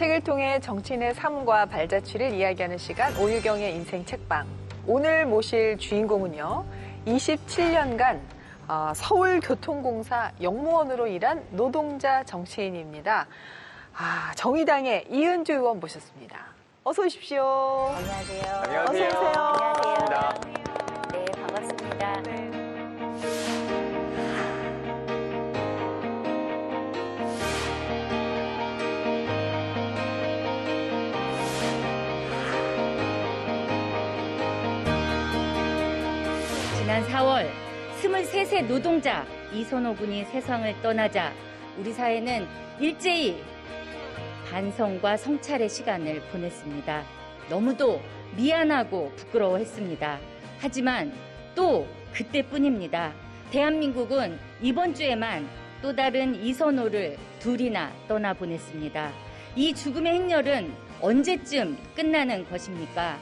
책을 통해 정치인의 삶과 발자취를 이야기하는 시간 오유경의 인생 책방. 오늘 모실 주인공은요. 27년간 서울교통공사 영무원으로 일한 노동자 정치인입니다. 정의당의 이은주 의원 모셨습니다. 어서 오십시오. 안녕하세요. 어서 안녕하세요. 오세요. 안녕하세요. 네, 반갑습니다. 네. 지난 4월 23세 노동자 이선호 군이 세상을 떠나자 우리 사회는 일제히 반성과 성찰의 시간을 보냈습니다. 너무도 미안하고 부끄러워했습니다. 하지만 또 그때뿐입니다. 대한민국은 이번 주에만 또 다른 이선호를 둘이나 떠나보냈습니다. 이 죽음의 행렬은 언제쯤 끝나는 것입니까?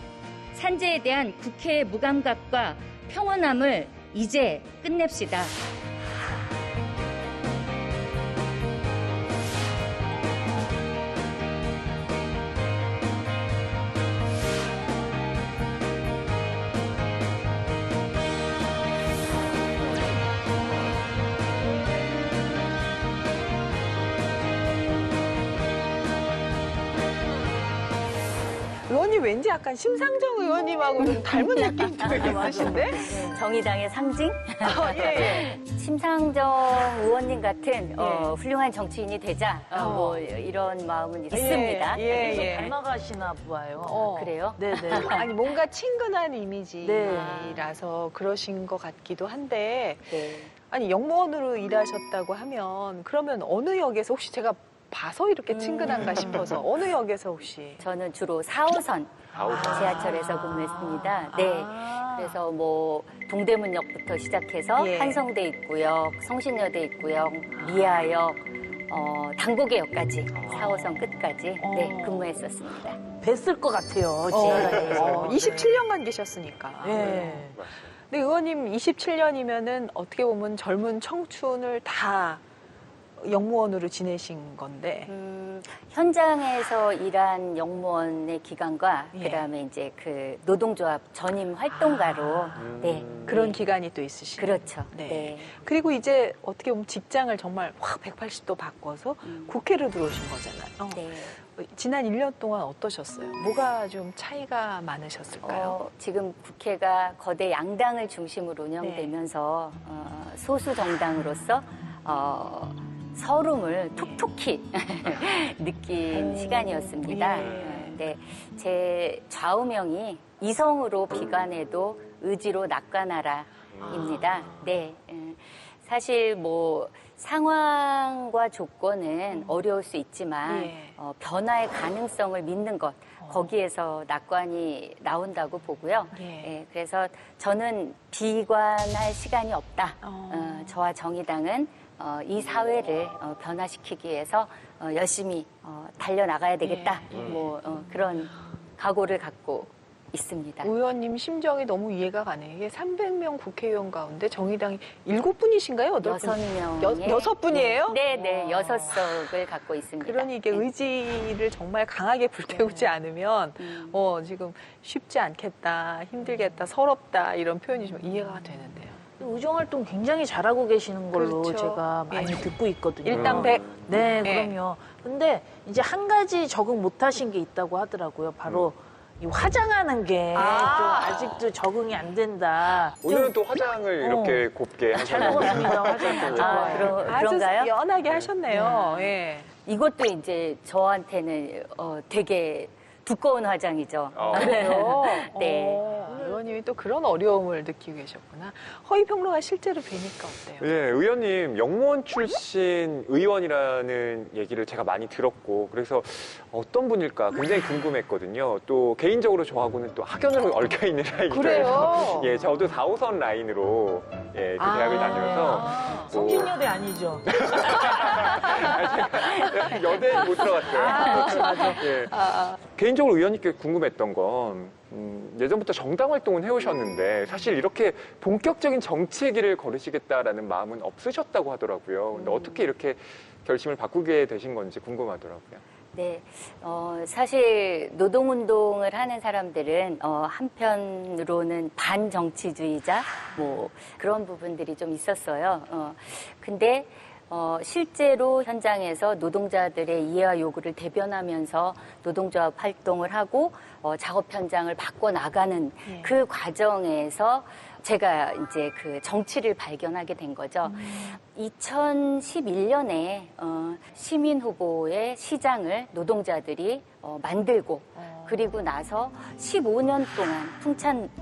산재에 대한 국회의 무감각과 평온함을 이제 끝냅시다. 의원님 왠지 약간 심상정 의원님하고 좀 닮은 느낌도 있으신데? 정의당의 상징? 예. 심상정 의원님 같은 훌륭한 정치인이 되자 뭐 이런 마음은 있습니다. 예. 닮아가시나 봐요. 그래요? 네네. 아니 뭔가 친근한 이미지라서 그러신 것 같기도 한데 네. 아니 영무원으로 일하셨다고 하면 그러면 어느 역에서 혹시 제가 봐서 이렇게 친근한가 싶어서 어느 역에서 혹시? 저는 주로 4호선 지하철에서 근무했습니다. 네. 그래서 뭐 동대문역부터 시작해서 예. 한성대 입구역, 성신여대 입구역, 미아역, 당고개역까지 4호선 끝까지 네, 근무했었습니다. 뵀을 것 같아요. 지하철에서. 27년간 계셨으니까. 네. 근데 의원님 27년이면은 어떻게 보면 젊은 청춘을 다 영무원으로 지내신 건데. 현장에서 일한 영무원의 기간과 예. 그다음에 이제 그 노동조합 전임 활동가로 네. 그런 네. 기간이 또 있으시고. 그렇죠. 네. 네. 그리고 이제 어떻게 보면 직장을 정말 확 180도 바꿔서 국회로 들어오신 거잖아요. 네. 지난 1년 동안 어떠셨어요? 뭐가 좀 차이가 많으셨을까요? 지금 국회가 거대 양당을 중심으로 운영되면서 소수 정당으로서 서름을 톡톡히 느낀 시간이었습니다. 예. 네, 제 좌우명이 이성으로 비관해도 의지로 낙관하라입니다. 네, 사실 뭐 상황과 조건은 어려울 수 있지만 예. 변화의 가능성을 믿는 것 거기에서 낙관이 나온다고 보고요. 예. 그래서 저는 비관할 시간이 없다. 저와 정의당은 이 사회를 변화시키기 위해서 열심히 달려나가야 되겠다. 뭐 그런 각오를 갖고 있습니다. 의원님 심정이 너무 이해가 가네요. 이게 300명 국회의원 가운데 정의당이 7분이신가요? 6명. 6분이에요? 네, 6석을 갖고 있습니다. 그러니 이게 의지를 정말 강하게 불태우지 않으면 지금 쉽지 않겠다, 힘들겠다, 서럽다 이런 표현이 좀 이해가 되는데요. 의정활동 굉장히 잘하고 계시는 걸로 그렇죠. 제가 많이 예. 듣고 있거든요. 일당백. 네, 예. 그럼요. 근데 이제 한 가지 적응 못하신 게 있다고 하더라고요. 바로 이 화장하는 게 좀 아직도 적응이 안 된다. 오늘은 또 화장을 이렇게 곱게 잘 하셨는데. 먹었습니다. 화장 좋아요. 아주 그런가요? 연하게 하셨네요. 예. 이것도 이제 저한테는 되게 두꺼운 화장이죠. 그래요? 네. 의원님이 또 그런 어려움을 느끼고 계셨구나. 허위평론가 실제로 뵈니까 어때요? 예, 의원님 영무원 출신 의원이라는 얘기를 제가 많이 들었고 그래서 어떤 분일까 굉장히 궁금했거든요. 또 개인적으로 저하고는 또 학연으로 얽혀 있는 라인이라서 그래요? 예, 저도 4호선 라인으로 그 대학을 다녀서 성신여대 아니죠? 여대에 못 들어갔어요. 그렇지, 맞아. 예. 개인적으로 의원님께 궁금했던 건 예전부터 정당 활동은 해오셨는데 사실 이렇게 본격적인 정치의 길을 걸으시겠다라는 마음은 없으셨다고 하더라고요. 근데 어떻게 이렇게 결심을 바꾸게 되신 건지 궁금하더라고요. 네, 사실 노동운동을 하는 사람들은 한편으로는 반정치주의자 뭐 그런 부분들이 좀 있었어요. 근데 실제로 현장에서 노동자들의 이해와 요구를 대변하면서 노동조합 활동을 하고 작업 현장을 바꿔나가는 그 과정에서 제가 이제 그 정치를 발견하게 된 거죠. 2011년에 시민 후보의 시장을 노동자들이 만들고 그리고 나서 15년 동안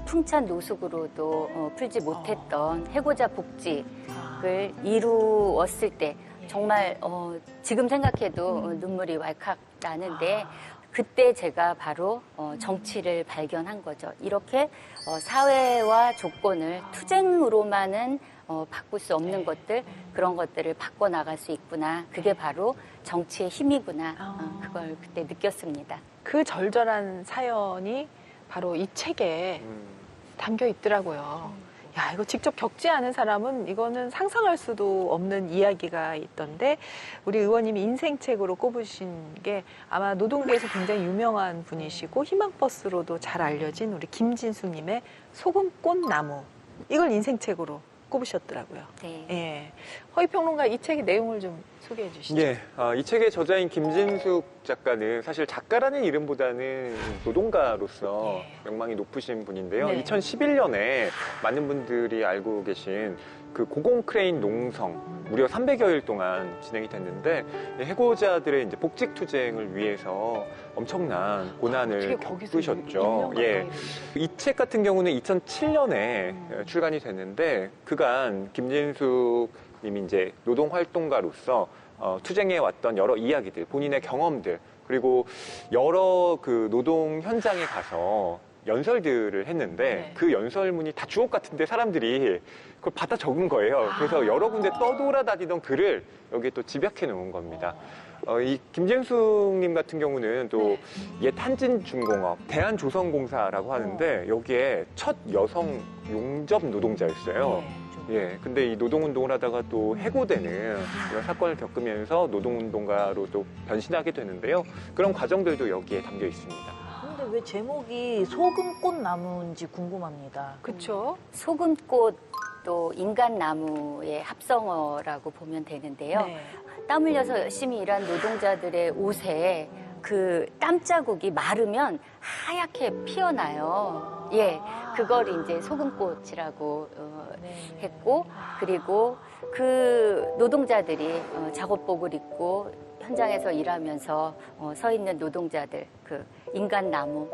풍찬 노숙으로도 풀지 못했던 해고자 복직을 이루었을 때 정말 지금 생각해도 눈물이 왈칵 나는데 그때 제가 바로 정치를 발견한 거죠. 이렇게 사회와 조건을 투쟁으로만은 바꿀 수 없는 것들, 그런 것들을 바꿔나갈 수 있구나. 그게 바로 정치의 힘이구나. 그걸 그때 느꼈습니다. 그 절절한 사연이 바로 이 책에 담겨 있더라고요. 야, 이거 직접 겪지 않은 사람은 이거는 상상할 수도 없는 이야기가 있던데 우리 의원님이 인생책으로 꼽으신 게 아마 노동계에서 굉장히 유명한 분이시고 희망버스로도 잘 알려진 우리 김진숙님의 소금꽃나무. 이걸 인생책으로 꼽으셨더라고요. 네. 예. 허위평론가 이 책의 내용을 좀 소개해 주시죠. 예, 이 책의 저자인 김진숙 작가는 사실 작가라는 이름보다는 노동가로서 명망이 높으신 분인데요. 네. 2011년에 많은 분들이 알고 계신 그 고공 크레인 농성 무려 300여일 동안 진행이 됐는데 해고자들의 이제 복직 투쟁을 위해서 엄청난 고난을 겪으셨죠. 예. 이 책 같은 경우는 2007년에 출간이 됐는데 그간 김진숙 님이 이제 노동활동가로서 투쟁해 왔던 여러 이야기들, 본인의 경험들, 그리고 여러 그 노동 현장에 가서 연설들을 했는데 그 연설문이 다 주옥 같은데 사람들이 그걸 받아 적은 거예요. 그래서 여러 군데 떠돌아다니던 글을 여기에 또 집약해 놓은 겁니다. 이 김진숙님 같은 경우는 또 옛 한진중공업, 대한조선공사라고 하는데 여기에 첫 여성 용접 노동자였어요. 예, 근데 이 노동운동을 하다가 또 해고되는 이런 사건을 겪으면서 노동운동가로 또 변신하게 되는데요. 그런 과정들도 여기에 담겨 있습니다. 근데 왜 제목이 소금꽃나무인지 궁금합니다. 그렇죠. 소금꽃도 인간나무의 합성어라고 보면 되는데요. 네. 땀 흘려서 열심히 일한 노동자들의 옷에 그 땀 자국이 마르면 하얗게 피어나요. 예, 그걸 이제 소금꽃이라고 했고, 그리고 그 노동자들이 작업복을 입고 현장에서 일하면서 서 있는 노동자들, 그 인간나무,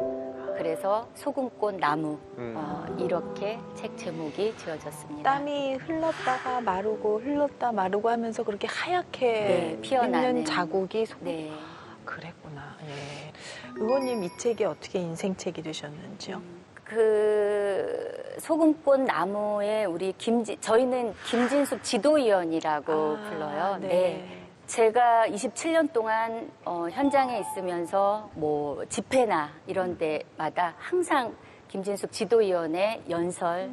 그래서 소금꽃나무, 이렇게 책 제목이 지어졌습니다. 땀이 흘렀다가 마르고 흘렀다 마르고 하면서 그렇게 하얗게 네, 피어나는 있는 자국이 네. 그랬구나. 예. 의원님 이 책이 어떻게 인생책이 되셨는지요? 그 소금꽃 나무에 우리 저희는 김진숙 지도위원이라고 불러요. 네. 제가 27년 동안 현장에 있으면서 뭐 집회나 이런 데마다 항상 김진숙 지도위원의 연설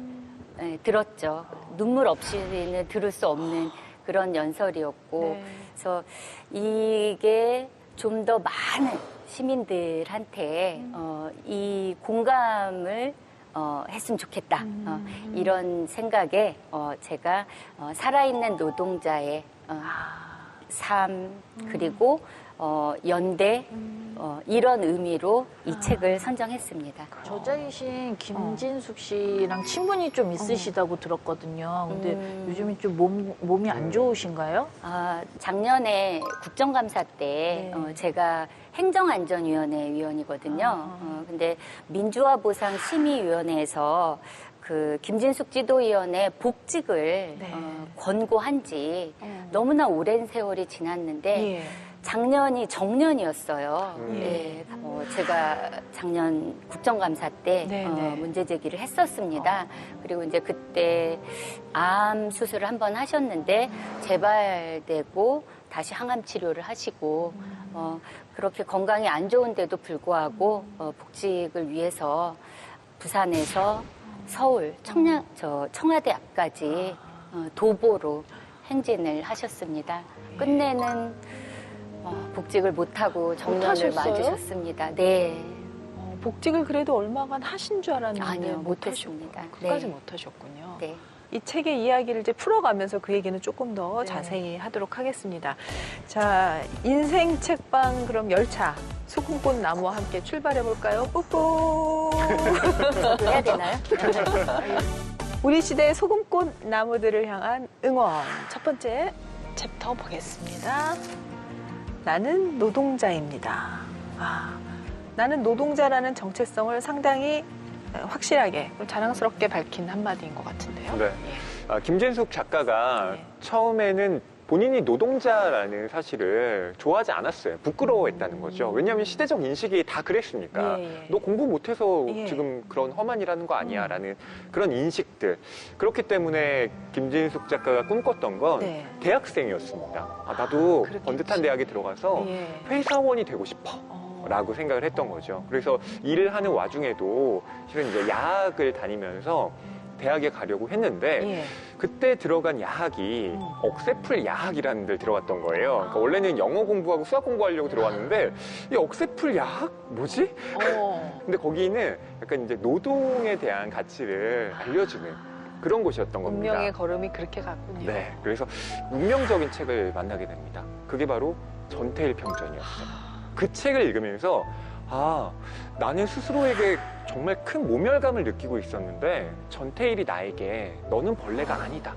들었죠. 눈물 없이는 들을 수 없는 그런 연설이었고, 그래서 이게 좀 더 많은 시민들한테 이 공감을 했으면 좋겠다. 이런 생각에 제가 살아있는 노동자의 삶 그리고 연대 이런 의미로 이 책을 선정했습니다. 저자이신 김진숙 씨랑 친분이 좀 있으시다고 들었거든요. 근데 요즘에 좀 몸이 안 좋으신가요? 작년에 국정감사 때 제가 행정안전위원회 위원이거든요. 근데 민주화보상심의위원회에서 그 김진숙 지도위원의 복직을 권고한 지 너무나 오랜 세월이 지났는데 작년이 정년이었어요. 제가 작년 국정감사 때 문제 제기를 했었습니다. 그리고 이제 그때 암 수술을 한번 하셨는데 재발되고 다시 항암 치료를 하시고 그렇게 건강이 안 좋은데도 불구하고 복직을 위해서 부산에서 서울 청와대 앞까지 도보로 행진을 하셨습니다. 끝내는 복직을 못하고 정년을 못하셨어요? 맞으셨습니다. 네. 복직을 그래도 얼마간 하신 줄 알았는데 아니요, 못하셨고 못했습니다. 끝까지 네. 못하셨군요. 네. 이 책의 이야기를 이제 풀어가면서 그 얘기는 조금 더 네. 자세히 하도록 하겠습니다. 자, 인생 책방 그럼 열차 소금꽃 나무와 함께 출발해 볼까요? 뿌뿌. 해야 되나요? 우리 시대의 소금꽃 나무들을 향한 응원. 첫 번째 챕터 보겠습니다. 나는 노동자입니다. 나는 노동자라는 정체성을 상당히 확실하게 자랑스럽게 밝힌 한마디인 것 같은데요. 네. 김진숙 작가가 네. 처음에는 본인이 노동자라는 사실을 좋아하지 않았어요. 부끄러워했다는 거죠. 왜냐하면 시대적 인식이 다 그랬으니까. 예. 너 공부 못해서 예. 지금 그런 험한 일하는 거 아니야 라는 그런 인식들. 그렇기 때문에 김진숙 작가가 꿈꿨던 건 네. 대학생이었습니다. 나도 그렇겠지. 번듯한 대학에 들어가서 예. 회사원이 되고 싶어. 라고 생각을 했던 거죠. 그래서 일을 하는 와중에도 실은 이제 야학을 다니면서 대학에 가려고 했는데 예. 그때 들어간 야학이 억새풀 야학이라는 데를 들어갔던 거예요. 그러니까 원래는 영어 공부하고 수학 공부하려고 들어갔는데 이 억새풀 야학? 뭐지? 근데 거기는 약간 이제 노동에 대한 가치를 알려주는 그런 곳이었던 겁니다. 운명의 걸음이 그렇게 갔군요. 네. 그래서 운명적인 책을 만나게 됩니다. 그게 바로 전태일 평전이었어요. 그 책을 읽으면서 나는 스스로에게 정말 큰 모멸감을 느끼고 있었는데 전태일이 나에게 너는 벌레가 아니다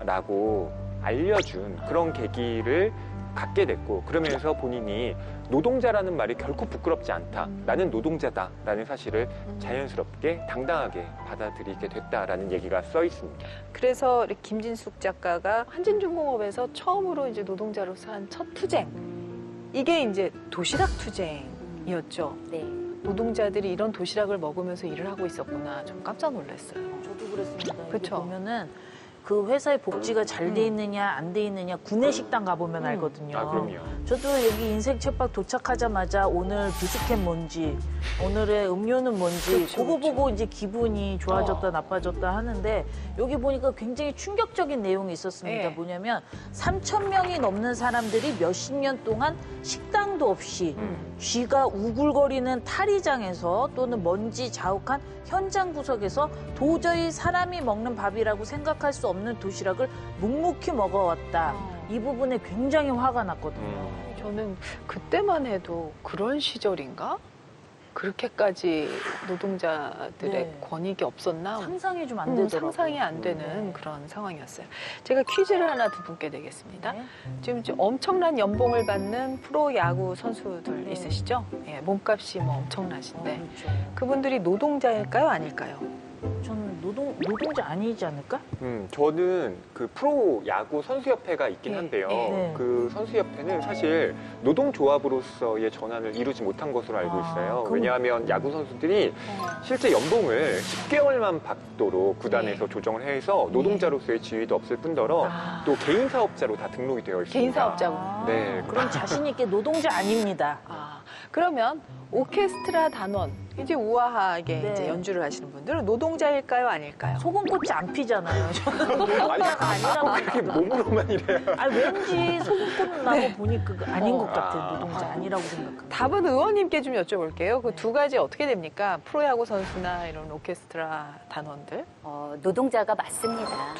라고 알려준 그런 계기를 갖게 됐고 그러면서 본인이 노동자라는 말이 결코 부끄럽지 않다. 나는 노동자다 라는 사실을 자연스럽게 당당하게 받아들이게 됐다라는 얘기가 써 있습니다. 그래서 김진숙 작가가 한진중공업에서 처음으로 이제 노동자로서 한 첫 투쟁. 이게 이제 도시락 투쟁이었죠. 네. 노동자들이 이런 도시락을 먹으면서 일을 하고 있었구나. 좀 깜짝 놀랐어요. 저도 그랬습니다. 이게 그쵸. 보면은 그 회사의 복지가 잘 돼 있느냐 안 돼 있느냐 구내식당 가보면 알거든요. 그럼요. 저도 여기 인생 책방 도착하자마자 오늘 비스켓 뭔지, 오늘의 음료는 뭔지 그렇죠, 그거 그렇죠. 보고 이제 기분이 좋아졌다 나빠졌다 하는데 여기 보니까 굉장히 충격적인 내용이 있었습니다. 네. 뭐냐면 3,000명이 넘는 사람들이 몇십 년 동안 식당도 없이 쥐가 우글거리는 탈의장에서 또는 먼지 자욱한 현장 구석에서 도저히 사람이 먹는 밥이라고 생각할 수 없는 도시락을 묵묵히 먹어왔다. 이 부분에 굉장히 화가 났거든요. 저는 그때만 해도 그런 시절인가? 그렇게까지 노동자들의 네. 권익이 없었나? 상상이 좀 안 되더라고요. 상상이 안 되는 그런 상황이었어요. 제가 퀴즈를 하나 두 분께 내겠습니다. 네. 지금 엄청난 연봉을 받는 프로야구 선수들 네. 있으시죠? 예, 몸값이 뭐 엄청나신데 그렇죠. 그분들이 노동자일까요? 아닐까요? 저는 노동자 아니지 않을까? 저는 그 프로 야구 선수협회가 있긴 네, 한데요. 네. 그 선수협회는 사실 노동조합으로서의 전환을 이루지 못한 것으로 알고 있어요. 그럼- 왜냐하면 야구 선수들이 실제 연봉을 10개월만 받도록 구단에서 조정을 해서 노동자로서의 지위도 없을 뿐더러 또 개인 사업자로 다 등록이 되어 있습니다. 개인 사업자고. 네. 그럼 자신 있게 노동자 아닙니다. 그러면 오케스트라 단원 이제 우아하게 네. 이제 연주를 하시는 분들은 노동자일까요? 아닐까요? 소금꽃이 안 피잖아요. 저는 아니, 노동자가 아니라고 그렇게 생각하더라고요. 몸으로만 이래요. 아니, 왠지 소금꽃 나고 보니까 그거 아닌 것 같아. 아. 노동자 아니라고 생각합니다. 답은 의원님께 좀 여쭤볼게요. 그 네. 두 가지 어떻게 됩니까? 프로야구 선수나 이런 오케스트라 단원들 노동자가 맞습니다.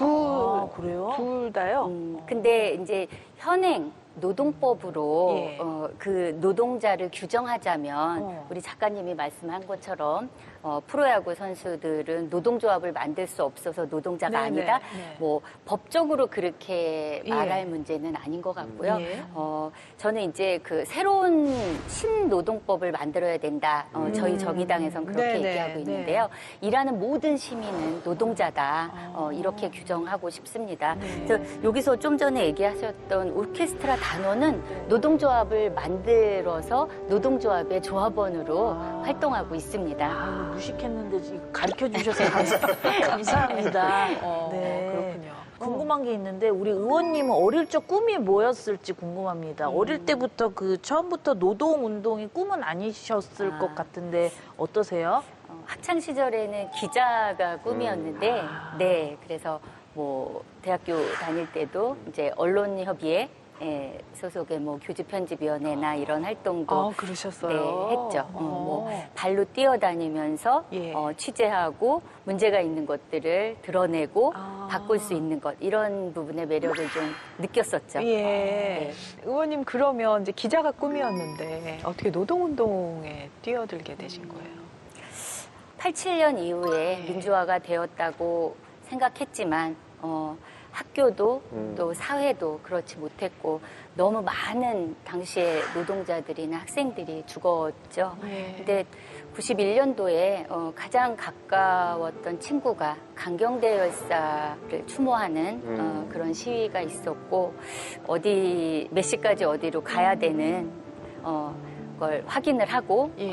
그래요? 둘 다요. 근데 이제 현행 노동법으로 예. 그 노동자를 규정하자면 우리 작가님이 말씀한 것처럼 프로야구 선수들은 노동조합을 만들 수 없어서 노동자가 네네, 아니다. 네. 뭐 법적으로 그렇게 예. 말할 문제는 아닌 것 같고요. 예. 저는 이제 그 새로운 신노동법을 만들어야 된다. 저희 정의당에선 그렇게 네네, 얘기하고 네. 있는데요. 일하는 모든 시민은 노동자다. 이렇게 규정하고 싶습니다. 그래서 여기서 좀 전에 얘기하셨던 오케스트라 단원은 노동조합을 만들어서 노동조합의 조합원으로 활동하고 있습니다. 무식했는데 가르쳐 주셔서 감사합니다. 네. 그렇군요. 궁금한 게 있는데 우리 의원님은 어릴 적 꿈이 뭐였을지 궁금합니다. 어릴 때부터 그 처음부터 노동 운동이 꿈은 아니셨을 것 같은데 어떠세요? 학창 시절에는 기자가 꿈이었는데, 네, 그래서 뭐 대학교 다닐 때도 이제 언론협의회 소속의 뭐 교집편집위원회나 이런 활동도 그러셨어요. 네, 했죠. 뭐 발로 뛰어다니면서 예. 취재하고 문제가 있는 것들을 드러내고 바꿀 수 있는 것 이런 부분의 매력을 좀 느꼈었죠. 예. 네. 의원님 그러면 이제 기자가 꿈이었는데 어떻게 노동운동에 뛰어들게 되신 거예요? 87년 이후에 민주화가 되었다고 생각했지만 학교도 또 사회도 그렇지 못했고 너무 많은 당시에 노동자들이나 학생들이 죽었죠. 예. 근데 91년도에 가장 가까웠던 친구가 강경대 열사를 추모하는 그런 시위가 있었고 어디 몇 시까지 어디로 가야 되는 걸 확인을 하고 예.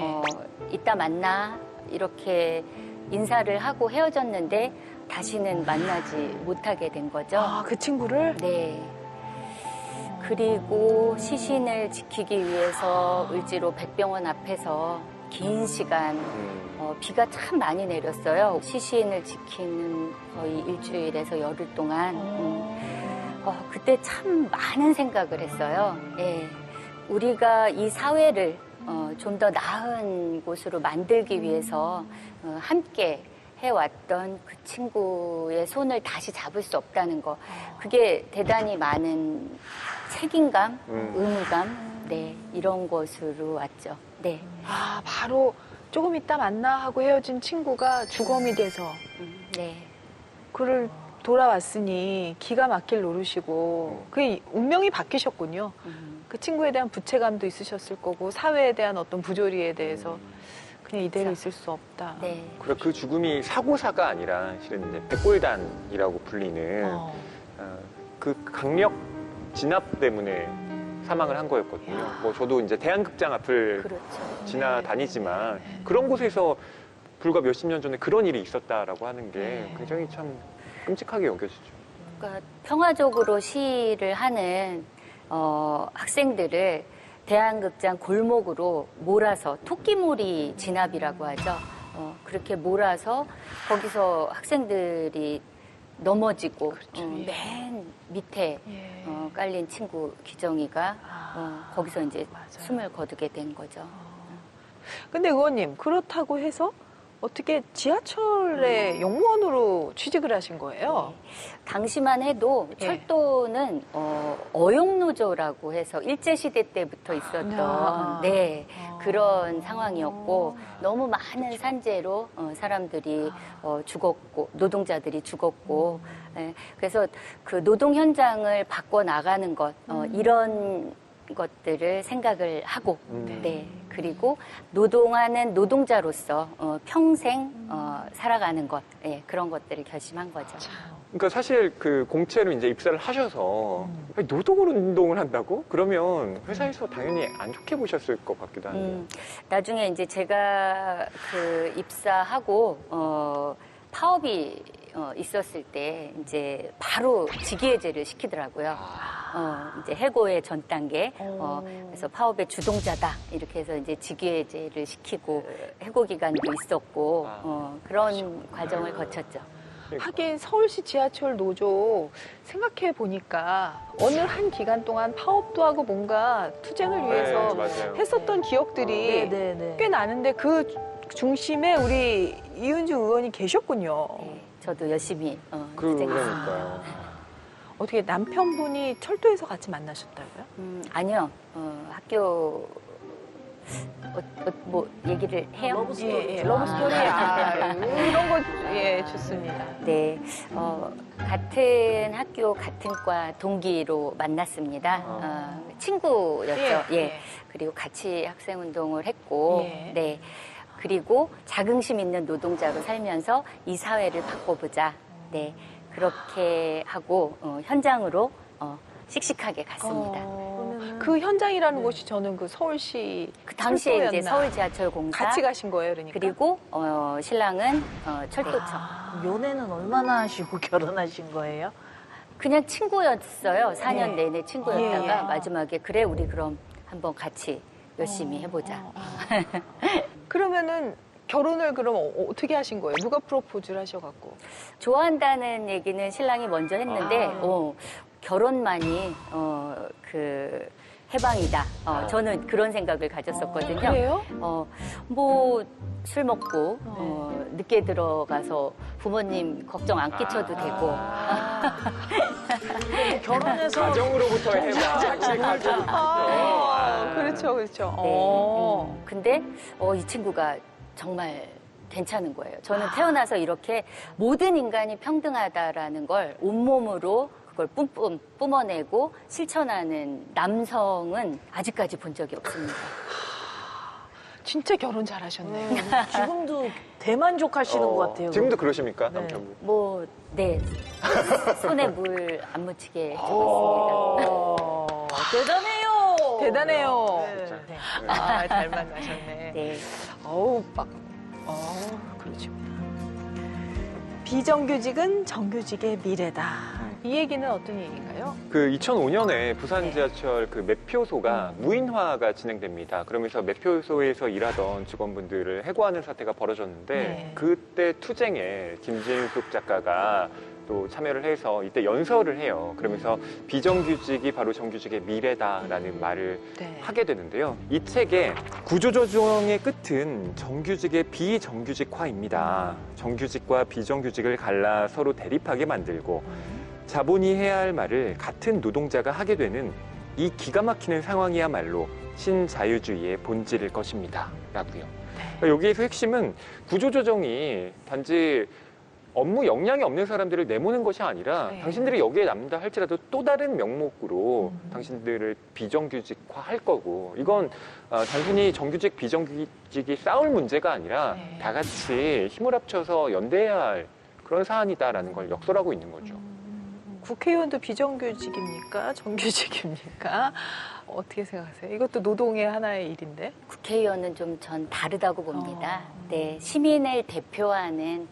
이따 만나 이렇게 인사를 하고 헤어졌는데 다시는 만나지 못하게 된 거죠. 그 친구를? 네. 그리고 시신을 지키기 위해서 을지로 백병원 앞에서 긴 시간 비가 참 많이 내렸어요. 시신을 지키는 거의 일주일에서 열흘 동안 그때 참 많은 생각을 했어요. 예. 우리가 이 사회를 좀 더 나은 곳으로 만들기 위해서 함께 해왔던 그 친구의 손을 다시 잡을 수 없다는 거. 그게 대단히 많은 책임감, 의무감, 네, 이런 것으로 왔죠. 네. 바로 조금 이따 만나 하고 헤어진 친구가 주검이 돼서 네. 그를 돌아왔으니 기가 막힐 노릇이고 그 운명이 바뀌셨군요. 그 친구에 대한 부채감도 있으셨을 거고 사회에 대한 어떤 부조리에 대해서 그냥 이대로 있을 수 없다. 네. 그래 그 죽음이 사고사가 아니라 실은 이제 백골단이라고 불리는 그 강력 진압 때문에 사망을 한 거였거든요. 뭐 저도 이제 대한극장 앞을 그렇죠. 지나다니지만 그런 곳에서 불과 몇십 년 전에 그런 일이 있었다라고 하는 게 굉장히 참 끔찍하게 여겨지죠. 그러니까 평화적으로 시위를 하는 학생들을 대한극장 골목으로 몰아서 토끼몰이 진압이라고 하죠. 그렇게 몰아서 거기서 학생들이 넘어지고 그렇죠. 맨 밑에 깔린 친구 기정이가 거기서 이제 맞아요. 숨을 거두게 된 거죠. 근데 의원님 그렇다고 해서 어떻게 지하철의 용무원으로 취직을 하신 거예요? 당시만 해도 예. 철도는 어용노조라고 해서 일제시대 때부터 있었던 그런 상황이었고 너무 많은 산재로 사람들이 죽었고 노동자들이 죽었고 그래서 그 노동 현장을 바꿔 나가는 것 이런 것들을 생각을 하고 그리고 노동하는 노동자로서 평생 살아가는 것 그런 것들을 결심한 거죠. 그러니까 사실 그 공채로 이제 입사를 하셔서 노동을 운동을 한다고? 그러면 회사에서 당연히 안 좋게 보셨을 것 같기도 한데. 나중에 이제 제가 그 입사하고 파업이 있었을 때 이제 바로 직위해제를 시키더라고요. 이제 해고의 전 단계. 그래서 파업의 주동자다 이렇게 해서 이제 직위해제를 시키고 해고 기간도 있었고 그런 과정을 거쳤죠. 하긴 서울시 지하철 노조 생각해 보니까 어느 한 기간 동안 파업도 하고 뭔가 투쟁을 위해서 맞아요. 했었던 기억들이 네네네. 꽤 나는데 그 중심에 우리 이은주 의원이 계셨군요. 네, 저도 열심히 그러니까요. 투쟁했습니다. 어떻게 남편분이 철도에서 같이 만나셨다고요? 아니요. 학교 뭐 얘기를 해요? 러브 스토리. 러브 스토리. 이런 거 좋습니다. 네, 같은 학교 같은 과 동기로 만났습니다. 친구였죠. 예. 그리고 같이 학생 운동을 했고, 네. 그리고 자긍심 있는 노동자로 살면서 이 사회를 바꿔보자. 네, 그렇게 하고 현장으로 씩씩하게 갔습니다. 그 현장이라는 곳이 저는 그 서울시 그 당시에 이제 철도였나? 서울지하철공사 같이 가신 거예요, 그러니까. 그리고 신랑은 철도청. 연애는 얼마나 하시고 결혼하신 거예요? 그냥 친구였어요. 4년 내내 친구였다가 예. 마지막에 그래 우리 그럼 한번 같이 열심히 해보자. 그러면은 결혼을 그럼 어떻게 하신 거예요? 누가 프로포즈를 하셔갖고? 좋아한다는 얘기는 신랑이 먼저 했는데 결혼만이 해방이다. 저는 그런 생각을 가졌었거든요. 그래요? 뭐 술 먹고 늦게 들어가서 부모님 걱정 안 끼쳐도 되고. 결혼해서 가정으로부터 해봐. 그렇죠, 그렇죠. 네. 근데 이 친구가 정말 괜찮은 거예요. 저는 태어나서 이렇게 모든 인간이 평등하다라는 걸 온몸으로 그걸 뿜뿜 뿜어내고 실천하는 남성은 아직까지 본 적이 없습니다. 진짜 결혼 잘하셨네요. 지금도 대만족하시는 것 같아요. 지금도 그러십니까, 네. 남편분? 네. 손에 물 안 묻히게 하고 있습니다. 대단해요. 대단해요. 진짜. 네. 아, 잘 만나셨네. 네. 그러시구나. 비정규직은 정규직의 미래다. 이 얘기는 어떤 얘기인가요? 그 2005년에 부산 지하철 그 매표소가 무인화가 진행됩니다. 그러면서 매표소에서 일하던 직원분들을 해고하는 사태가 벌어졌는데 네. 그때 투쟁에 김진숙 작가가 또 참여를 해서 이때 연설을 해요. 그러면서 비정규직이 바로 정규직의 미래다라는 말을 네. 하게 되는데요. 이 책의 구조조정의 끝은 정규직의 비정규직화입니다. 정규직과 비정규직을 갈라 서로 대립하게 만들고 자본이 해야 할 말을 같은 노동자가 하게 되는 이 기가 막히는 상황이야말로 신자유주의의 본질일 것입니다. 라고요. 그러니까 여기에서 핵심은 구조조정이 단지 업무 역량이 없는 사람들을 내모는 것이 아니라 네. 당신들이 여기에 남다 할지라도 또 다른 명목으로 당신들을 비정규직화할 거고 이건 단순히 정규직 비정규직이 싸울 문제가 아니라 네. 다 같이 힘을 합쳐서 연대해야 할 그런 사안이다라는 걸 역설하고 있는 거죠. 국회의원도 비정규직입니까? 정규직입니까? 어떻게 생각하세요? 이것도 노동의 하나의 일인데. 국회의원은 좀 전 다르다고 봅니다. 네. 시민을 대표하는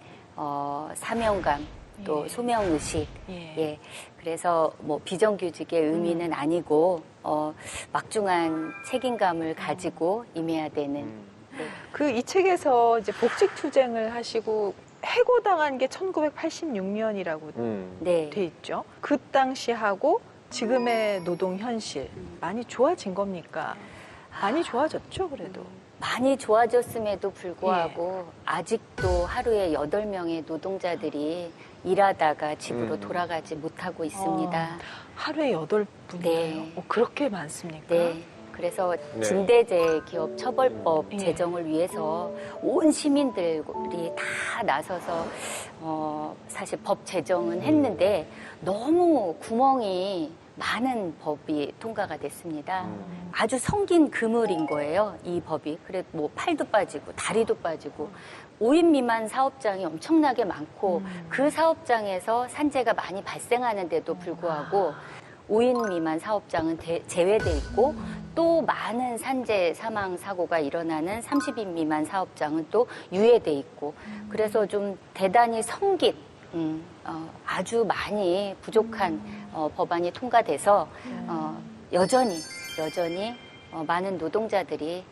사명감, 또 예. 소명의식. 예. 예. 그래서 뭐 비정규직의 의미는 아니고 막중한 책임감을 가지고 임해야 되는. 네. 이 책에서 이제 복직 투쟁을 하시고 해고당한 게 1986년이라고 네. 돼 있죠. 그 당시하고 지금의 노동 현실 많이 좋아진 겁니까? 많이 좋아졌죠, 그래도. 많이 좋아졌음에도 불구하고 아직도 하루에 8명의 노동자들이 일하다가 집으로 돌아가지 못하고 있습니다. 하루에 8분이요? 네. 그렇게 많습니까? 네. 그래서 네. 중대재해기업 처벌법 예. 제정을 위해서 온 시민들이 다 나서서 사실 법 제정은 했는데 너무 구멍이 많은 법이 통과가 됐습니다. 아주 성긴 그물인 거예요, 이 법이. 그래 뭐 팔도 빠지고 다리도 빠지고 5인 미만 사업장이 엄청나게 많고 그 사업장에서 산재가 많이 발생하는데도 불구하고 5인 미만 사업장은 제외돼 있고 또 많은 산재 사망 사고가 일어나는 30인 미만 사업장은 또 유예돼 있고 그래서 좀 대단히 성긴 아주 많이 부족한 법안이 통과돼서 여전히 많은 노동자들이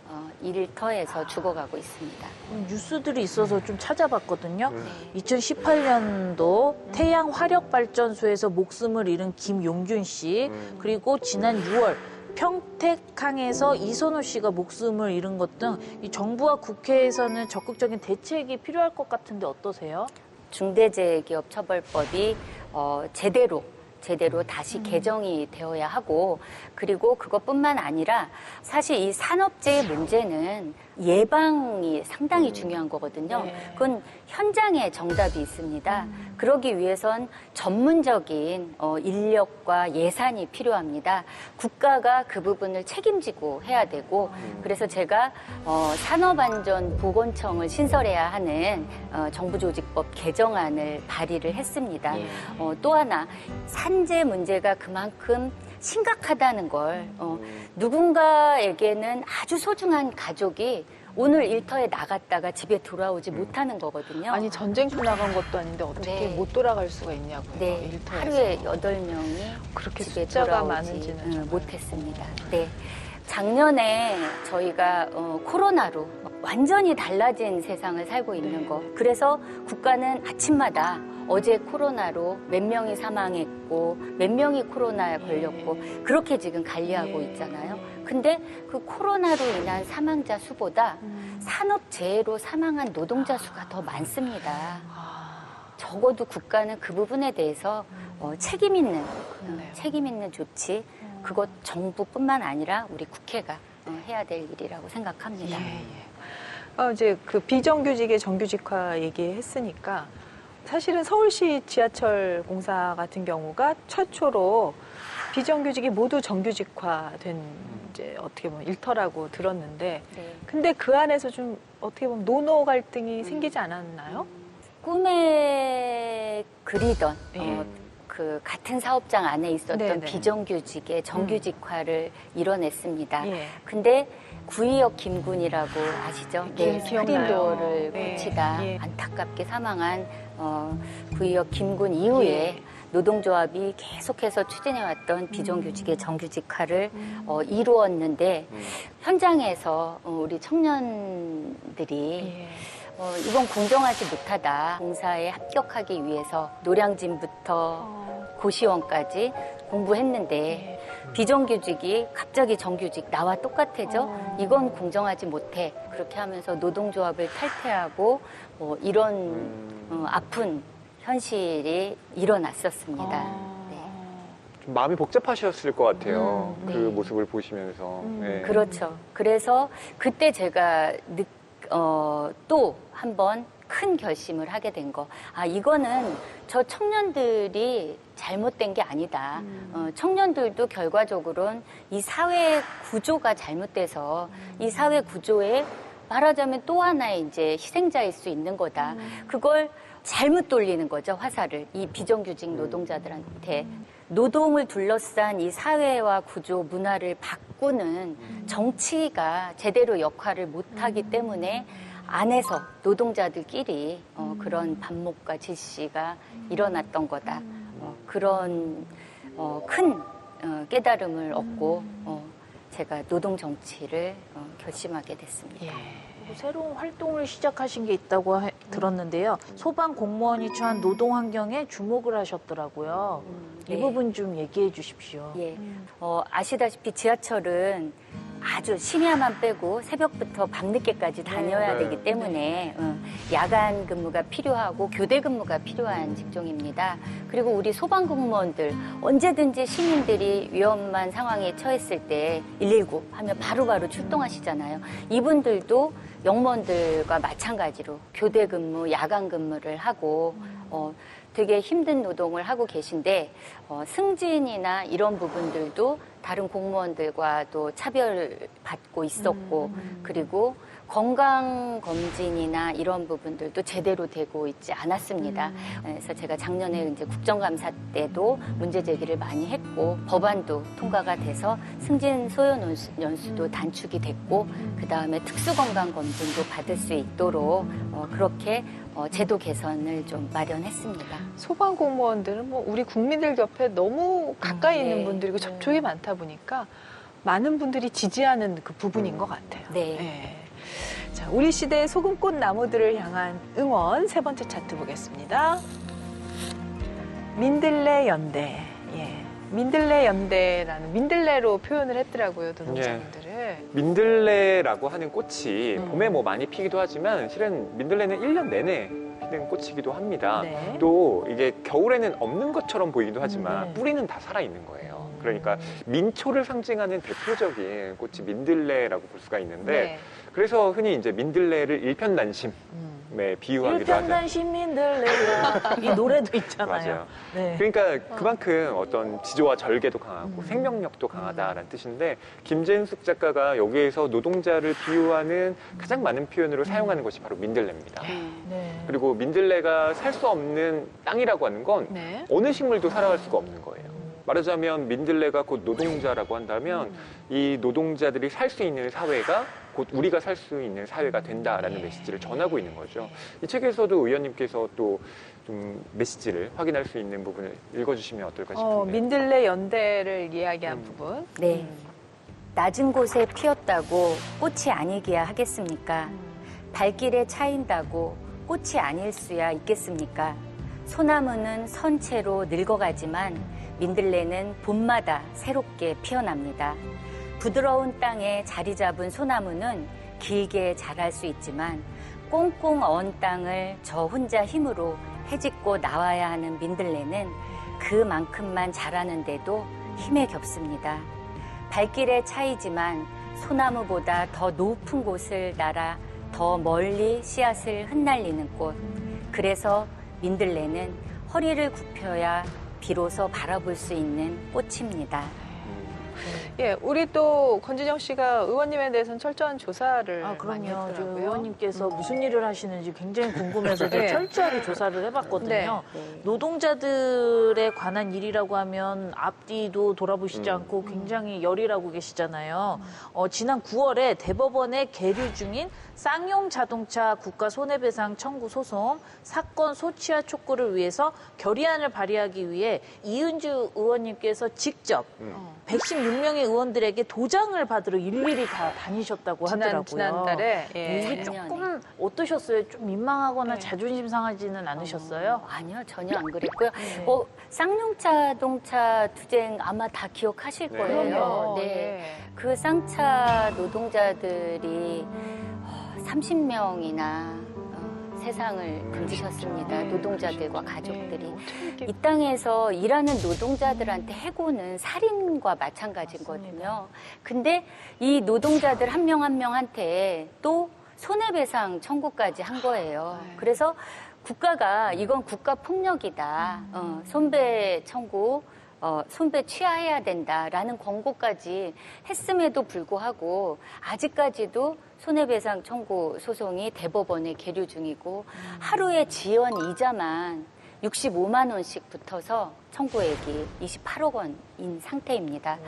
일터에서 죽어가고 있습니다. 뉴스들이 있어서 좀 찾아봤거든요. 2018년도 태양 화력발전소에서 목숨을 잃은 김용균 씨, 그리고 지난 6월 평택항에서 이선호 씨가 목숨을 잃은 것 등 이 정부와 국회에서는 적극적인 대책이 필요할 것 같은데 어떠세요? 중대재해기업 처벌법이 제대로 다시 개정이 되어야 하고 그리고 그것뿐만 아니라 사실 이 산업재해 문제는 예방이 상당히 중요한 거거든요. 그건 현장에 정답이 있습니다. 그러기 위해선 전문적인 인력과 예산이 필요합니다. 국가가 그 부분을 책임지고 해야 되고 그래서 제가 산업안전보건청을 신설해야 하는 정부조직법 개정안을 발의를 했습니다. 또 하나 산재 문제가 그만큼 심각하다는 걸 누군가에게는 아주 소중한 가족이 오늘 일터에 나갔다가 집에 돌아오지 못하는 거거든요. 아니 전쟁터 나간 것도 아닌데 어떻게 네. 못 돌아갈 수가 있냐고요. 네, 일터에서. 하루에 8명이 그렇게 집에 숫자가 돌아오지 많은지는 정말. 못했습니다. 네. 작년에 저희가 코로나로 완전히 달라진 세상을 살고 있는 거. 그래서 국가는 아침마다 어제 코로나로 몇 명이 사망했고 몇 명이 코로나에 걸렸고 그렇게 지금 관리하고 있잖아요. 근데 그 코로나로 인한 사망자 수보다 산업재해로 사망한 노동자 수가 더 많습니다. 적어도 국가는 그 부분에 대해서 책임 있는 조치, 그것 정부뿐만 아니라 우리 국회가 해야 될 일이라고 생각합니다. 이제 그 비정규직의 정규직화 얘기했으니까 사실은 서울시 지하철 공사 같은 경우가 최초로 비정규직이 모두 정규직화된 이제 어떻게 보면 일터라고 들었는데, 네. 근데 그 안에서 좀 어떻게 보면 노노 갈등이 생기지 않았나요? 꿈에 그리던 예. 그 같은 사업장 안에 있었던 네네. 비정규직의 정규직화를 이뤄냈습니다. 예. 근데 구의역 김군이라고 아시죠? 네, 기억나요. 스크린도어를 네, 고치다 예. 안타깝게 사망한 구의역 김군 이후에 예. 노동조합이 계속해서 추진해왔던 비정규직의 정규직화를 이루었는데 현장에서 우리 청년들이 예. 이건 공정하지 못하다. 공사에 합격하기 위해서 노량진부터 고시원까지 공부했는데 비정규직이 갑자기 정규직 나와 똑같아져? 이건 공정하지 못해. 그렇게 하면서 노동조합을 탈퇴하고 이런 아픈 현실이 일어났었습니다. 네. 좀 마음이 복잡하셨을 것 같아요. 그 네. 모습을 보시면서. 네. 그렇죠. 그래서 그때 제가 또 한 번 큰 결심을 하게 된 거. 이거는 저 청년들이 잘못된 게 아니다. 청년들도 결과적으로는 이 사회 구조가 잘못돼서 이 사회 구조에 말하자면 또 하나의 이제 희생자일 수 있는 거다. 그걸 잘못 돌리는 거죠, 화살을. 이 비정규직 노동자들한테. 노동을 둘러싼 이 사회와 구조, 문화를 바꾸는 정치가 제대로 역할을 못하기 때문에 안에서 노동자들끼리 그런 반목과 질시가 일어났던 거다. 그런 큰 깨달음을 얻고 제가 노동 정치를 결심하게 됐습니다. 새로운 활동을 시작하신 게 있다고 들었는데요. 소방 공무원이 처한 노동 환경에 주목을 하셨더라고요. 이 네. 부분 좀 얘기해 주십시오. 예. 아시다시피 지하철은 아주 심야만 빼고 새벽부터 밤늦게까지 다녀야 네. 되기 때문에 야간 근무가 필요하고 교대 근무가 필요한 직종입니다. 그리고 우리 소방 공무원들 언제든지 시민들이 위험한 상황에 처했을 때 119 하면 바로바로 출동하시잖아요. 이분들도 영무원들과 마찬가지로 교대 근무, 야간 근무를 하고 되게 힘든 노동을 하고 계신데 승진이나 이런 부분들도 다른 공무원들과도 차별받고 있었고 그리고 건강검진이나 이런 부분들도 제대로 되고 있지 않았습니다. 그래서 제가 작년에 이제 국정감사 때도 문제 제기를 많이 했고 법안도 통과가 돼서 승진 소요 연수도 단축이 됐고 그 다음에 특수건강검진도 받을 수 있도록 그렇게 제도 개선을 좀 마련했습니다. 소방 공무원들은 뭐 우리 국민들 곁에 너무 가까이 있는 네. 분들이고 접촉이 많다 보니까 많은 분들이 지지하는 그 부분인 것 같아요. 네. 자, 우리 시대의 소금꽃 나무들을 향한 응원 세 번째 차트 보겠습니다. 민들레 연대. 민들레 연대라는 민들레로 표현을 했더라고요, 노동자분들을. 민들레라고 하는 꽃이 봄에 뭐 많이 피기도 하지만 실은 민들레는 1년 내내 피는 꽃이기도 합니다. 네. 또 이게 겨울에는 없는 것처럼 보이기도 하지만 네. 뿌리는 다 살아있는 거예요. 그러니까 민초를 상징하는 대표적인 꽃이 민들레라고 볼 수가 있는데 네. 그래서 흔히 이제 민들레를 일편단심에 비유하기도 하죠. 일편단심 민들레야. 이 노래도 있잖아요. 맞아요. 네. 그러니까 그만큼 어떤 지조와 절개도 강하고 생명력도 강하다라는 뜻인데 김재숙 작가가 여기에서 노동자를 비유하는 가장 많은 표현으로 사용하는 것이 바로 민들레입니다. 네. 그리고 민들레가 살 수 없는 땅이라고 하는 건 네. 어느 식물도 살아갈 수가 없는 거예요. 말하자면 민들레가 곧 노동자라고 한다면 이 노동자들이 살 수 있는 사회가 곧 우리가 살 수 있는 사회가 된다라는 메시지를 전하고 있는 거죠. 이 책에서도 의원님께서 또 좀 메시지를 확인할 수 있는 부분을 읽어주시면 어떨까 싶은데. 민들레 연대를 이야기한 부분. 네. 낮은 곳에 피었다고 꽃이 아니기야 하겠습니까? 발길에 차인다고 꽃이 아닐 수야 있겠습니까? 소나무는 선체로 늙어가지만 민들레는 봄마다 새롭게 피어납니다. 부드러운 땅에 자리 잡은 소나무는 길게 자랄 수 있지만 꽁꽁 언 땅을 저 혼자 힘으로 헤집고 나와야 하는 민들레는 그만큼만 자라는데도 힘에 겹습니다. 발길의 차이지만 소나무보다 더 높은 곳을 날아 더 멀리 씨앗을 흩날리는 꽃. 그래서 민들레는 허리를 굽혀야 비로소 바라볼 수 있는 꽃입니다. 예, 우리 또 권진영 씨가 의원님에 대해서는 철저한 조사를 많이 그럼요. 저 했더라고요. 의원님께서 무슨 일을 하시는지 굉장히 궁금해서 네. 철저하게 조사를 해봤거든요. 네. 노동자들에 관한 일이라고 하면 앞뒤도 돌아보시지 않고 음. 굉장히 열일하고 계시잖아요. 지난 9월에 대법원에 계류 중인 쌍용 자동차 국가 손해배상 청구 소송 사건 소취하 촉구를 위해서 결의안을 발의하기 위해 이은주 의원님께서 직접 116명의 의원들에게 도장을 받으러 일일이 다 다니셨다고 하더라고요. 지난달에 예. 이게 조금 어떠셨어요? 좀 민망하거나 네. 자존심 상하지는 않으셨어요? 아니요, 전혀 안 그랬고요. 네. 쌍용자동차 투쟁 아마 다 기억하실 네. 거예요. 그럼요. 네. 네. 그 쌍차 노동자들이 30명이나 세상을 건지셨습니다. 네, 노동자들과 그러시죠. 가족들이. 네, 어떻게 이렇게 이 땅에서 일하는 노동자들한테 해고는 살인과 마찬가지인 거거든요. 근데 이 노동자들 한 명 한 명한테 또 손해배상 청구까지 한 거예요. 네. 그래서 국가가 이건 국가 폭력이다. 손배 청구, 손배 취하해야 된다라는 권고까지 했음에도 불구하고 아직까지도 손해배상 청구 소송이 대법원에 계류 중이고 하루에 지연 이자만 65만 원씩 붙어서 청구액이 28억 원인 상태입니다.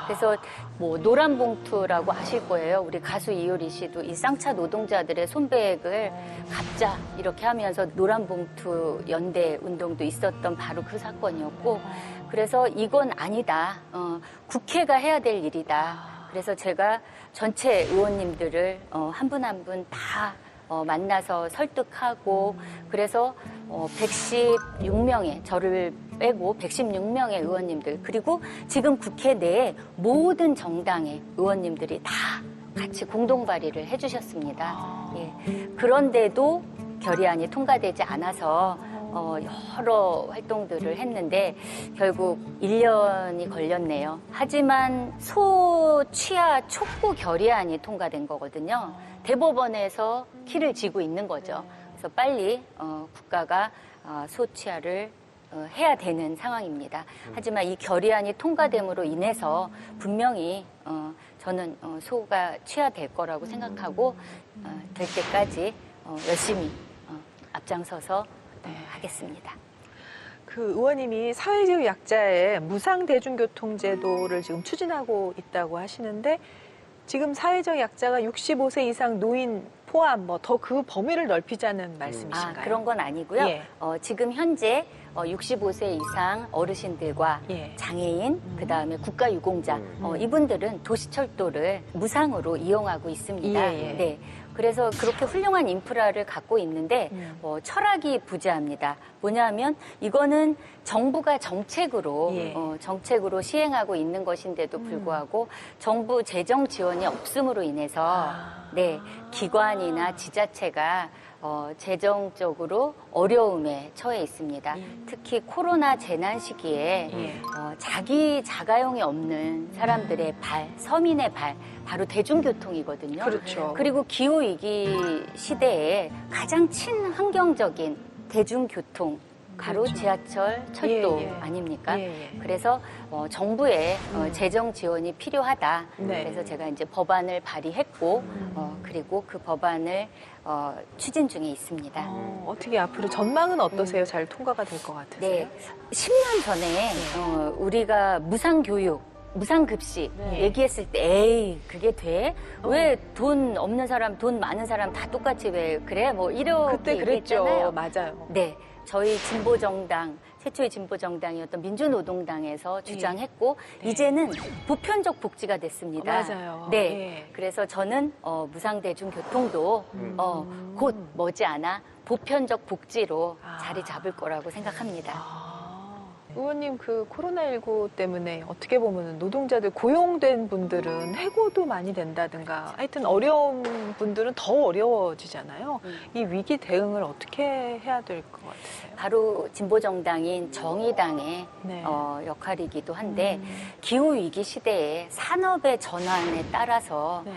그래서 뭐 노란 봉투라고 아실 거예요. 우리 가수 이효리 씨도 이 쌍차 노동자들의 손배액을 갚자 이렇게 하면서 노란 봉투 연대 운동도 있었던 바로 그 사건이었고 그래서 이건 아니다. 국회가 해야 될 일이다. 그래서 제가 전체 의원님들을 한 분 한 분 다 만나서 설득하고 그래서 116명의 저를 빼고 116명의 의원님들 그리고 지금 국회 내에 모든 정당의 의원님들이 다 같이 공동 발의를 해주셨습니다. 예. 그런데도 결의안이 통과되지 않아서 여러 활동들을 했는데 결국 1년이 걸렸네요. 하지만 소취하 촉구 결의안이 통과된 거거든요. 대법원에서 키를 쥐고 있는 거죠. 그래서 빨리 국가가 소취하를 해야 되는 상황입니다. 하지만 이 결의안이 통과됨으로 인해서 분명히 저는 소가 취하될 거라고 생각하고 될 때까지 열심히 앞장서서 하겠습니다. 그 의원님이 사회적 약자의 무상 대중교통제도를 지금 추진하고 있다고 하시는데 지금 사회적 약자가 65세 이상 노인 포함 뭐 더 그 범위를 넓히자는 말씀이신가요? 그런 건 아니고요. 예. 지금 현재 65세 이상 어르신들과 예. 장애인, 그다음에 국가유공자 이분들은 도시철도를 무상으로 이용하고 있습니다. 예, 예. 네. 그래서 그렇게 훌륭한 인프라를 갖고 있는데 철학이 부재합니다. 뭐냐면 이거는 정부가 정책으로 예. 정책으로 시행하고 있는 것인데도 불구하고 정부 재정 지원이 없음으로 인해서 네, 기관이나 지자체가 재정적으로 어려움에 처해 있습니다. 특히 코로나 재난 시기에 자기 자가용이 없는 사람들의 발, 서민의 발, 바로 대중교통이거든요. 그렇죠. 그리고 기후위기 시대에 가장 친환경적인 대중교통, 바로 그렇죠. 지하철, 철도 예, 예. 아닙니까? 예, 예. 그래서 정부의 재정 지원이 필요하다. 네. 그래서 제가 이제 법안을 발의했고 그리고 그 법안을 추진 중에 있습니다. 어떻게 앞으로 전망은 어떠세요? 잘 통과가 될 것 같으세요? 네, 10년 전에 우리가 무상교육, 무상급식 네. 얘기했을 때 에이 그게 돼? 왜 돈 없는 사람, 돈 많은 사람 다 똑같이 왜 그래? 뭐 이렇게 그때 그랬죠. 얘기했잖아요. 맞아요. 네, 저희 진보정당 최초의 진보 정당이었던 민주노동당에서 주장했고 네. 이제는 보편적 복지가 됐습니다. 맞아요. 네. 예. 그래서 저는 무상 대중교통도 곧 머지않아 보편적 복지로 아. 자리 잡을 거라고 생각합니다. 의원님 그 코로나19 때문에 어떻게 보면 노동자들 고용된 분들은 해고도 많이 된다든가 하여튼 어려운 분들은 더 어려워지잖아요. 이 위기 대응을 어떻게 해야 될 것 같으세요? 바로 진보 정당인 정의당의 네. 역할이기도 한데 기후 위기 시대에 산업의 전환에 따라서 네.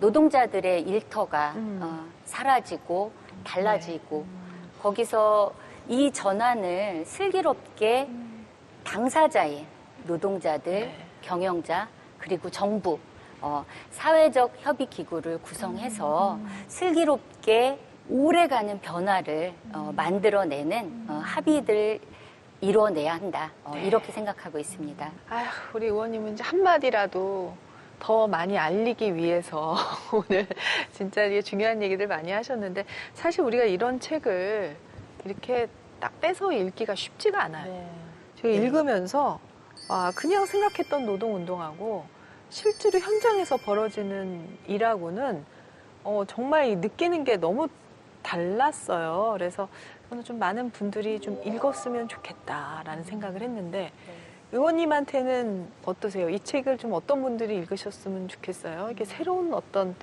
노동자들의 일터가 사라지고 달라지고 거기서 이 전환을 슬기롭게 당사자인 노동자들, 네. 경영자 그리고 정부 사회적 협의 기구를 구성해서 슬기롭게 오래가는 변화를 만들어내는 합의를 이뤄내야 한다. 네. 이렇게 생각하고 있습니다. 아휴, 우리 의원님은 이제 한마디라도 더 많이 알리기 위해서 오늘 진짜 이게 중요한 얘기들 많이 하셨는데 사실 우리가 이런 책을 이렇게 딱 빼서 읽기가 쉽지가 않아요. 네. 제가 읽으면서 그냥 생각했던 노동운동하고 실제로 현장에서 벌어지는 일하고는 정말 느끼는 게 너무 달랐어요. 그래서 저는 좀 많은 분들이 좀 읽었으면 좋겠다라는 생각을 했는데 의원님한테는 어떠세요? 이 책을 좀 어떤 분들이 읽으셨으면 좋겠어요? 이게 새로운 어떤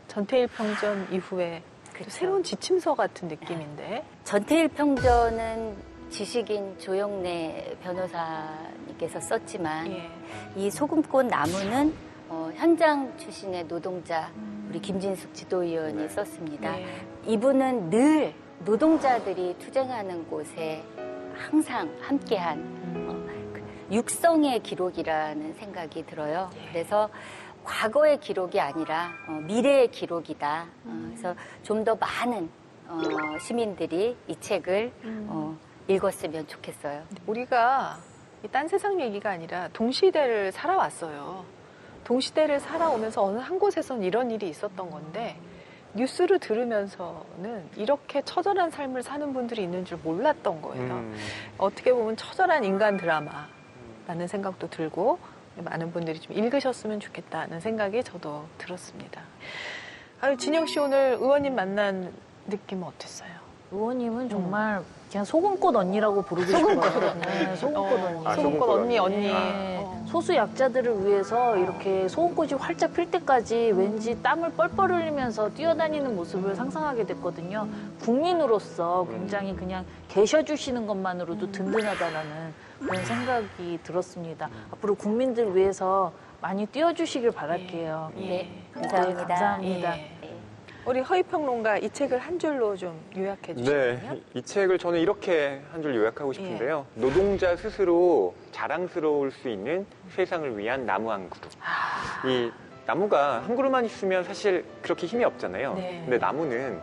전태일 평전 이후에 그쵸. 새로운 지침서 같은 느낌인데. 전태일 평전은 지식인 조영래 변호사님께서 썼지만 예. 이 소금꽃 나무는 현장 출신의 노동자 우리 김진숙 지도위원이 썼습니다. 네. 이분은 늘 노동자들이 투쟁하는 곳에 항상 함께한 육성의 기록이라는 생각이 들어요. 그래서 과거의 기록이 아니라 미래의 기록이다. 그래서 좀 더 많은 시민들이 이 책을 읽었으면 좋겠어요. 우리가 이 딴 세상 얘기가 아니라 동시대를 살아왔어요. 동시대를 살아오면서 어느 한 곳에서는 이런 일이 있었던 건데 뉴스를 들으면서는 이렇게 처절한 삶을 사는 분들이 있는 줄 몰랐던 거예요. 어떻게 보면 처절한 인간 드라마라는 생각도 들고 많은 분들이 좀 읽으셨으면 좋겠다는 생각이 저도 들었습니다. 아유, 진영 씨 오늘 의원님 만난 느낌은 어땠어요? 의원님은 정말 그냥 소금꽃 언니라고 부르고 싶어요. 네, 소금꽃 언니. 소금꽃 언니. 네, 소수 약자들을 위해서 이렇게 소금꽃이 활짝 필 때까지 왠지 땀을 뻘뻘 흘리면서 뛰어다니는 모습을 상상하게 됐거든요. 국민으로서 굉장히 그냥 계셔주시는 것만으로도 든든하다라는 그런 생각이 들었습니다. 앞으로 국민들 위해서 많이 뛰어주시길 바랄게요. 네, 네, 감사합니다. 감사합니다. 예. 우리 허위평론가 이 책을 한 줄로 좀 요약해 주시면요. 네, 이 책을 저는 이렇게 한 줄 요약하고 싶은데요. 노동자 스스로 자랑스러울 수 있는 세상을 위한 나무 한 그루. 이 나무가 한 그루만 있으면 사실 그렇게 힘이 없잖아요. 네. 근데 나무는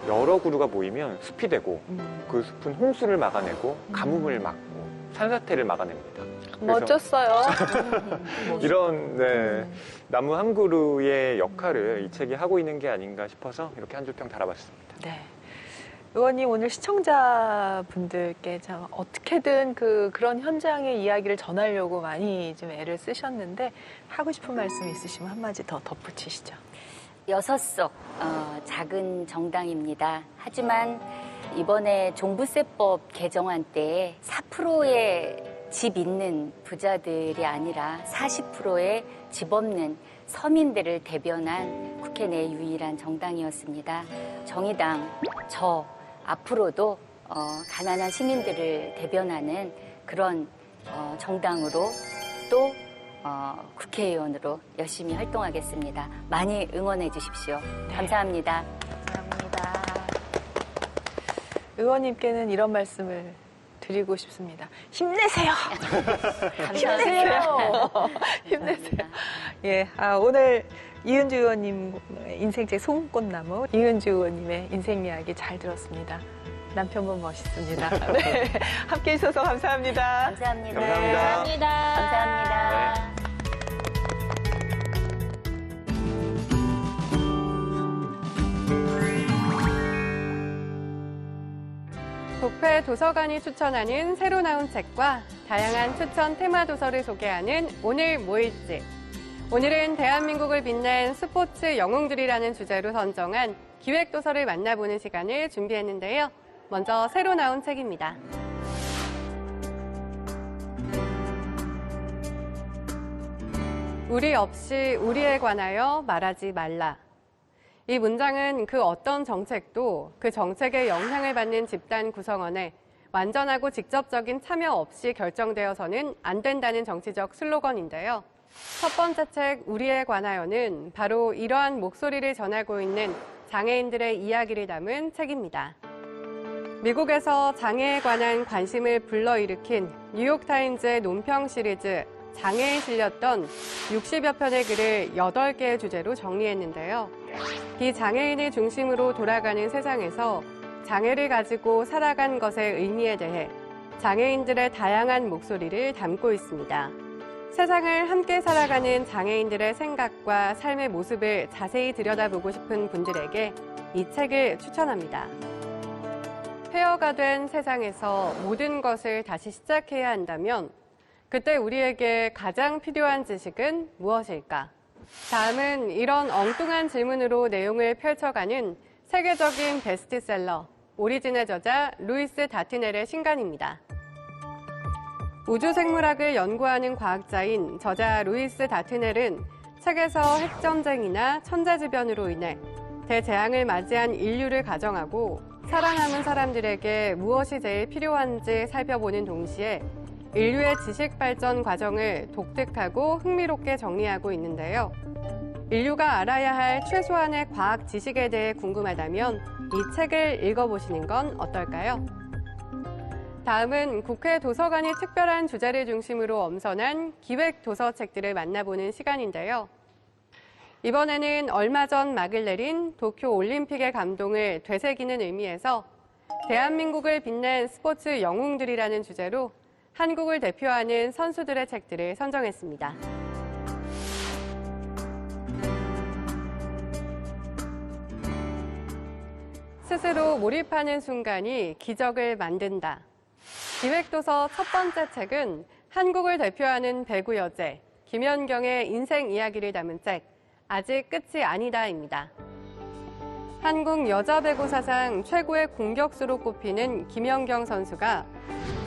여러 그루가 모이면 숲이 되고 그 숲은 홍수를 막아내고 가뭄을 막고 산사태를 막아냅니다. 멋졌어요. 이런 나무 한 그루의 역할을 이 책이 하고 있는 게 아닌가 싶어서 이렇게 한 줄 평 달아봤습니다. 네. 의원님 오늘 시청자분들께 참 어떻게든 그런 현장의 이야기를 전하려고 많이 좀 애를 쓰셨는데 하고 싶은 말씀 있으시면 한마디 더 덧붙이시죠. 6석 작은 정당입니다. 하지만 이번에 종부세법 개정안 때 4%의 집 있는 부자들이 아니라 40%의 집 없는 서민들을 대변한 국회 내 유일한 정당이었습니다. 정의당, 저 앞으로도 가난한 시민들을 대변하는 그런 정당으로 또 국회의원으로 열심히 활동하겠습니다. 많이 응원해 주십시오. 감사합니다. 감사합니다. 의원님께는 이런 말씀을 드리고 싶습니다. 힘내세요. 감사합니다. 힘내세요. 예, 오늘 이은주 의원님 인생책 소금꽃나무 이은주 의원님의 인생 이야기 잘 들었습니다. 남편분 멋있습니다. 네, 함께 해주셔서 감사합니다. 감사합니다. 감사합니다. 감사합니다. 부패 도서관이 추천하는 새로 나온 책과 다양한 추천 테마 도서를 소개하는 오늘 뭐 읽지? 오늘은 대한민국을 빛낸 스포츠 영웅들이라는 주제로 선정한 기획도서를 만나보는 시간을 준비했는데요. 먼저 새로 나온 책입니다. 우리 없이 우리에 관하여 말하지 말라. 이 문장은 그 어떤 정책도 그 정책의 영향을 받는 집단 구성원에 완전하고 직접적인 참여 없이 결정되어서는 안 된다는 정치적 슬로건인데요. 첫 번째 책 우리에 관하여는 바로 이러한 목소리를 전하고 있는 장애인들의 이야기를 담은 책입니다. 미국에서 장애에 관한 관심을 불러일으킨 뉴욕타임즈의 논평 시리즈 장애에 실렸던 60여 편의 글을 8개의 주제로 정리했는데요. 비장애인을 중심으로 돌아가는 세상에서 장애를 가지고 살아간 것의 의미에 대해 장애인들의 다양한 목소리를 담고 있습니다. 세상을 함께 살아가는 장애인들의 생각과 삶의 모습을 자세히 들여다보고 싶은 분들에게 이 책을 추천합니다. 폐허가 된 세상에서 모든 것을 다시 시작해야 한다면 그때 우리에게 가장 필요한 지식은 무엇일까? 다음은 이런 엉뚱한 질문으로 내용을 펼쳐가는 세계적인 베스트셀러 오리진의 저자 루이스 다트넬의 신간입니다. 우주생물학을 연구하는 과학자인 저자 루이스 다트넬은 책에서 핵전쟁이나 천재지변으로 인해 대재앙을 맞이한 인류를 가정하고 살아남은 사람들에게 무엇이 제일 필요한지 살펴보는 동시에 인류의 지식 발전 과정을 독특하고 흥미롭게 정리하고 있는데요. 인류가 알아야 할 최소한의 과학 지식에 대해 궁금하다면 이 책을 읽어보시는 건 어떨까요? 다음은 국회 도서관이 특별한 주제를 중심으로 엄선한 기획 도서책들을 만나보는 시간인데요. 이번에는 얼마 전 막을 내린 도쿄 올림픽의 감동을 되새기는 의미에서 대한민국을 빛낸 스포츠 영웅들이라는 주제로 한국을 대표하는 선수들의 책들을 선정했습니다. 스스로 몰입하는 순간이 기적을 만든다. 기획도서 첫 번째 책은 한국을 대표하는 배구 여제 김연경의 인생 이야기를 담은 책 아직 끝이 아니다입니다. 한국 여자 배구 사상 최고의 공격수로 꼽히는 김연경 선수가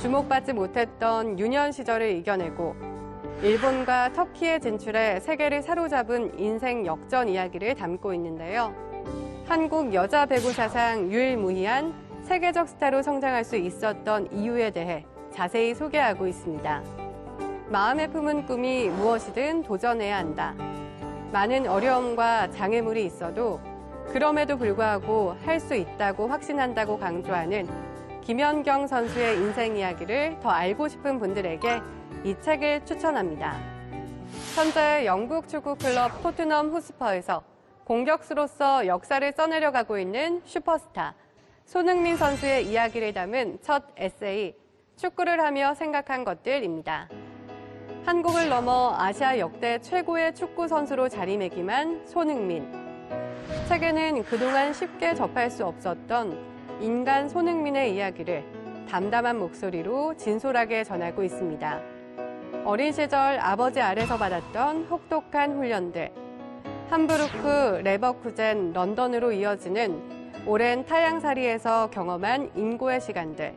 주목받지 못했던 유년 시절을 이겨내고 일본과 터키에 진출해 세계를 사로잡은 인생 역전 이야기를 담고 있는데요. 한국 여자 배구 사상 유일무이한 세계적 스타로 성장할 수 있었던 이유에 대해 자세히 소개하고 있습니다. 마음에 품은 꿈이 무엇이든 도전해야 한다. 많은 어려움과 장애물이 있어도 그럼에도 불구하고 할 수 있다고 확신한다고 강조하는 김연경 선수의 인생 이야기를 더 알고 싶은 분들에게 이 책을 추천합니다. 현재 영국 축구 클럽 토트넘 호스퍼에서 공격수로서 역사를 써내려가고 있는 슈퍼스타 손흥민 선수의 이야기를 담은 첫 에세이 축구를 하며 생각한 것들입니다. 한국을 넘어 아시아 역대 최고의 축구 선수로 자리매김한 손흥민. 책에는 그동안 쉽게 접할 수 없었던 인간 손흥민의 이야기를 담담한 목소리로 진솔하게 전하고 있습니다. 어린 시절 아버지 아래서 받았던 혹독한 훈련들, 함부르크, 레버쿠젠, 런던으로 이어지는 오랜 타향살이에서 경험한 인고의 시간들,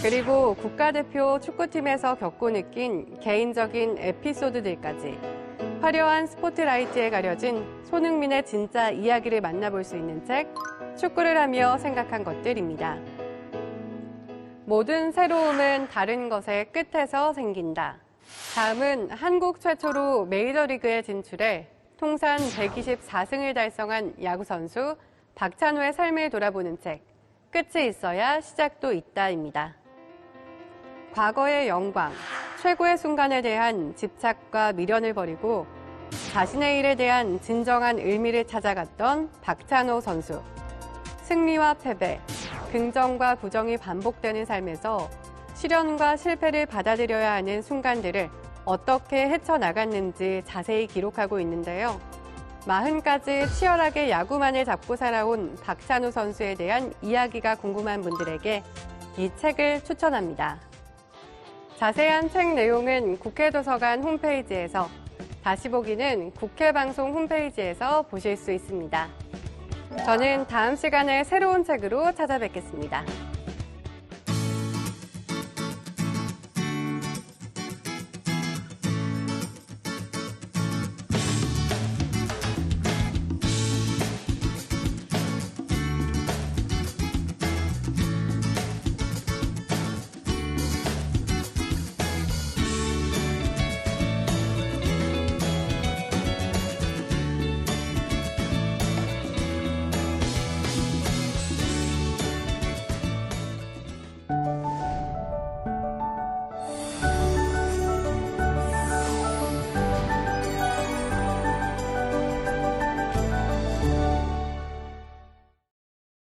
그리고 국가대표 축구팀에서 겪고 느낀 개인적인 에피소드들까지 화려한 스포트라이트에 가려진 손흥민의 진짜 이야기를 만나볼 수 있는 책, 축구를 하며 생각한 것들입니다. 모든 새로움은 다른 것의 끝에서 생긴다. 다음은 한국 최초로 메이저리그에 진출해 통산 124승을 달성한 야구선수 박찬호의 삶을 돌아보는 책, 끝이 있어야 시작도 있다입니다. 과거의 영광, 최고의 순간에 대한 집착과 미련을 버리고 자신의 일에 대한 진정한 의미를 찾아갔던 박찬호 선수. 승리와 패배, 긍정과 부정이 반복되는 삶에서 시련과 실패를 받아들여야 하는 순간들을 어떻게 헤쳐나갔는지 자세히 기록하고 있는데요. 40까지 치열하게 야구만을 잡고 살아온 박찬호 선수에 대한 이야기가 궁금한 분들에게 이 책을 추천합니다. 자세한 책 내용은 국회도서관 홈페이지에서, 다시 보기는 국회방송 홈페이지에서 보실 수 있습니다. 저는 다음 시간에 새로운 책으로 찾아뵙겠습니다.